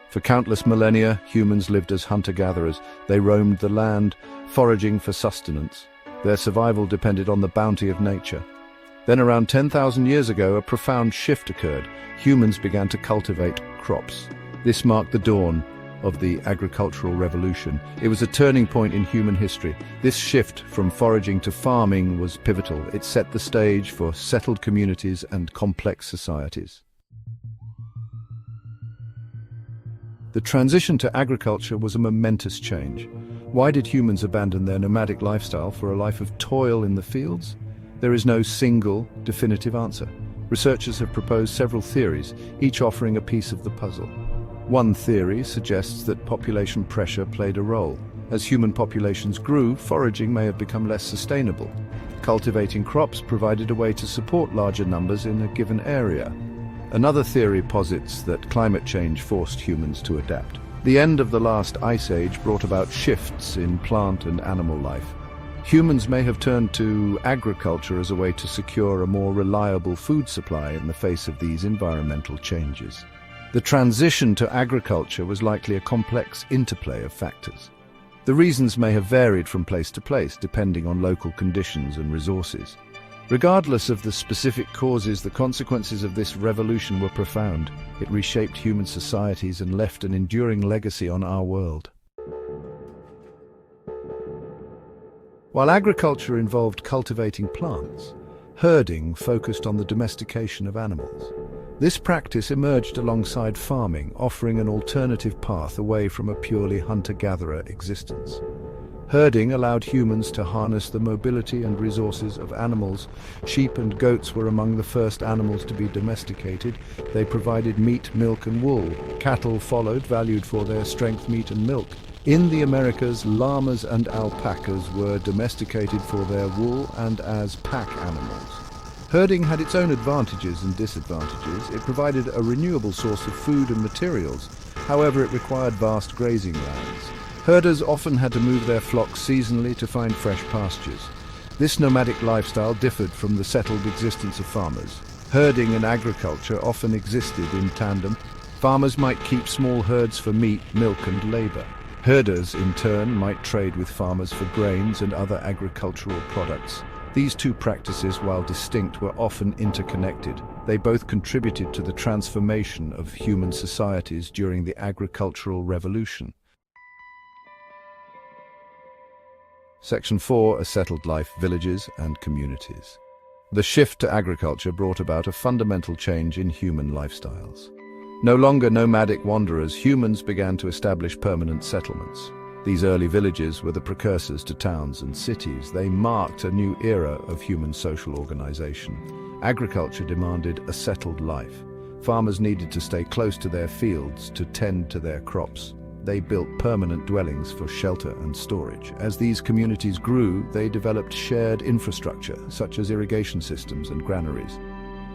For countless millennia, humans lived as hunter-gatherers. They roamed the land, foraging for sustenance. Their survival depended on the bounty of nature. Then around 10,000 years ago, a profound shift occurred. Humans began to cultivate crops. This marked the dawn of the agricultural revolution. It was a turning point in human history. This shift from foraging to farming was pivotal. It set the stage for settled communities and complex societies. The transition to agriculture was a momentous change. Why did humans abandon their nomadic lifestyle for a life of toil in the fields? There is no single, definitive answer. Researchers have proposed several theories, each offering a piece of the puzzle. One theory suggests that population pressure played a role. As human populations grew, foraging may have become less sustainable. Cultivating crops provided a way to support larger numbers in a given area. Another theory posits that climate change forced humans to adapt. The end of the last ice age brought about shifts in plant and animal life. Humans may have turned to agriculture as a way to secure a more reliable food supply in the face of these environmental changes. The transition to agriculture was likely a complex interplay of factors. The reasons may have varied from place to place, depending on local conditions and resources. Regardless of the specific causes, the consequences of this revolution were profound. It reshaped human societies and left an enduring legacy on our world. While agriculture involved cultivating plants, herding focused on the domestication of animals. This practice emerged alongside farming, offering an alternative path away from a purely hunter-gatherer existence. Herding allowed humans to harness the mobility and resources of animals. Sheep and goats were among the first animals to be domesticated. They provided meat, milk, and wool. Cattle followed, valued for their strength, meat, and milk. In the Americas, llamas and alpacas were domesticated for their wool and as pack animals. Herding had its own advantages and disadvantages. It provided a renewable source of food and materials. However, it required vast grazing lands. Herders often had to move their flocks seasonally to find fresh pastures. This nomadic lifestyle differed from the settled existence of farmers. Herding and agriculture often existed in tandem. Farmers might keep small herds for meat, milk, and labor. Herders, in turn, might trade with farmers for grains and other agricultural products. These two practices, while distinct, were often interconnected. They both contributed to the transformation of human societies during the agricultural revolution. Section 4. A settled life, villages and communities. The shift to agriculture brought about a fundamental change in human lifestyles. No longer nomadic wanderers, humans began to establish permanent settlements. These early villages were the precursors to towns and cities. They marked a new era of human social organization. Agriculture demanded a settled life. Farmers needed to stay close to their fields to tend to their crops. They built permanent dwellings for shelter and storage. As these communities grew, they developed shared infrastructure, such as irrigation systems and granaries.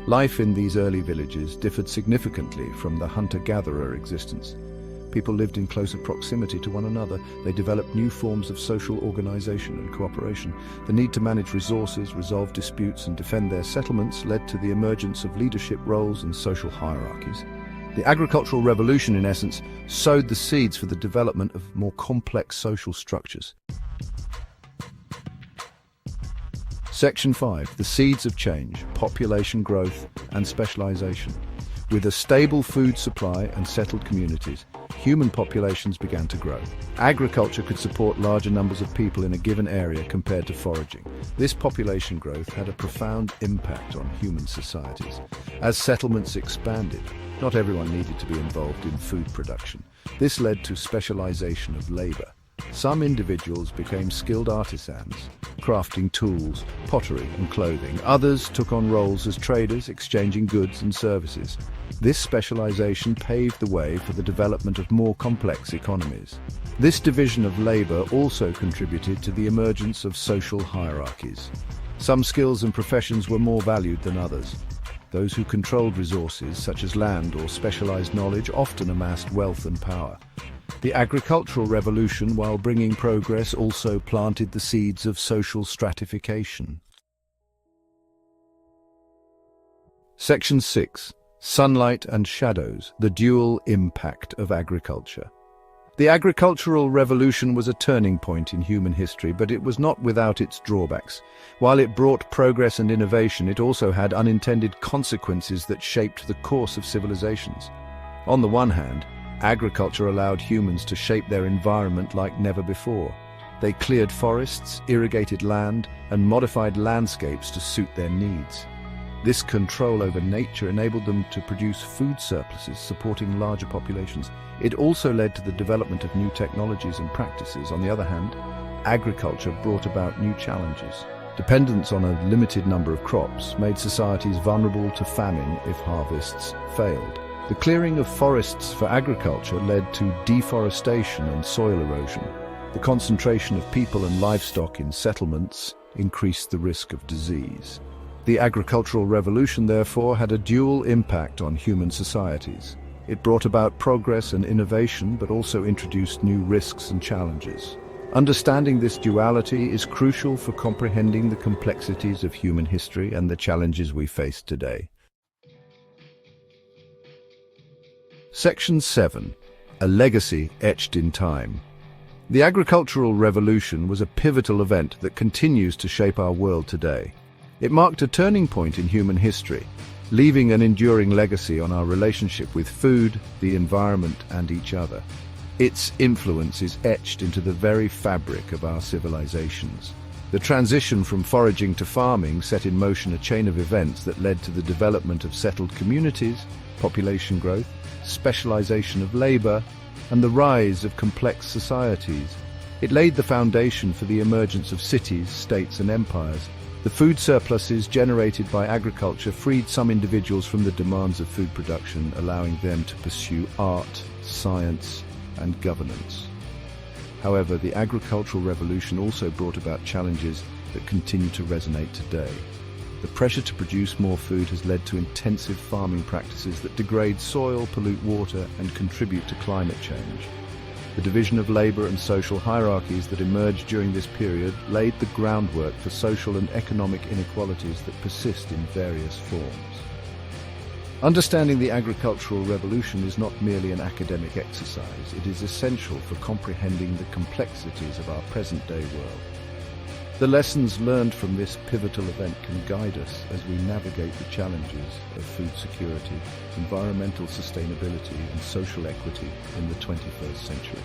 Life in these early villages differed significantly from the hunter-gatherer existence. People lived in closer proximity to one another. They developed new forms of social organization and cooperation. The need to manage resources, resolve disputes, and defend their settlements led to the emergence of leadership roles and social hierarchies. The agricultural revolution, in essence, sowed the seeds for the development of more complex social structures. Section 5. The seeds of change, population growth, and specialization. With a stable food supply and settled communities, human populations began to grow. Agriculture could support larger numbers of people in a given area compared to foraging. This population growth had a profound impact on human societies. As settlements expanded, not everyone needed to be involved in food production. This led to specialization of labor. Some individuals became skilled artisans, crafting tools, pottery, and clothing. Others took on roles as traders, exchanging goods and services. This specialization paved the way for the development of more complex economies. This division of labor also contributed to the emergence of social hierarchies. Some skills and professions were more valued than others. Those who controlled resources, such as land or specialized knowledge, often amassed wealth and power. The agricultural revolution, while bringing progress, also planted the seeds of social stratification. Section 6. Sunlight and shadows, the dual impact of agriculture. The agricultural revolution was a turning point in human history, but it was not without its drawbacks. While it brought progress and innovation, it also had unintended consequences that shaped the course of civilizations. On the one hand, agriculture allowed humans to shape their environment like never before. They cleared forests, irrigated land, and modified landscapes to suit their needs. This control over nature enabled them to produce food surpluses, supporting larger populations. It also led to the development of new technologies and practices. On the other hand, agriculture brought about new challenges. Dependence on a limited number of crops made societies vulnerable to famine if harvests failed. The clearing of forests for agriculture led to deforestation and soil erosion. The concentration of people and livestock in settlements increased the risk of disease. The agricultural revolution, therefore, had a dual impact on human societies. It brought about progress and innovation, but also introduced new risks and challenges. Understanding this duality is crucial for comprehending the complexities of human history and the challenges we face today. Section 7. A legacy etched in time. The agricultural revolution was a pivotal event that continues to shape our world today. It marked a turning point in human history, leaving an enduring legacy on our relationship with food, the environment, and each other. Its influence is etched into the very fabric of our civilizations. The transition from foraging to farming set in motion a chain of events that led to the development of settled communities, population growth, specialization of labor, and the rise of complex societies. It laid the foundation for the emergence of cities, states, and empires. The food surpluses generated by agriculture freed some individuals from the demands of food production, allowing them to pursue art, science, and governance. However, the agricultural revolution also brought about challenges that continue to resonate today. The pressure to produce more food has led to intensive farming practices that degrade soil, pollute water, and contribute to climate change. The division of labor and social hierarchies that emerged during this period laid the groundwork for social and economic inequalities that persist in various forms. Understanding the agricultural revolution is not merely an academic exercise. It is essential for comprehending the complexities of our present-day world. The lessons learned from this pivotal event can guide us as we navigate the challenges of food security, environmental sustainability, and social equity in the 21st century.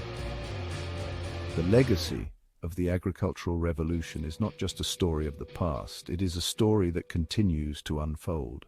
The legacy of the agricultural revolution is not just a story of the past, it is a story that continues to unfold.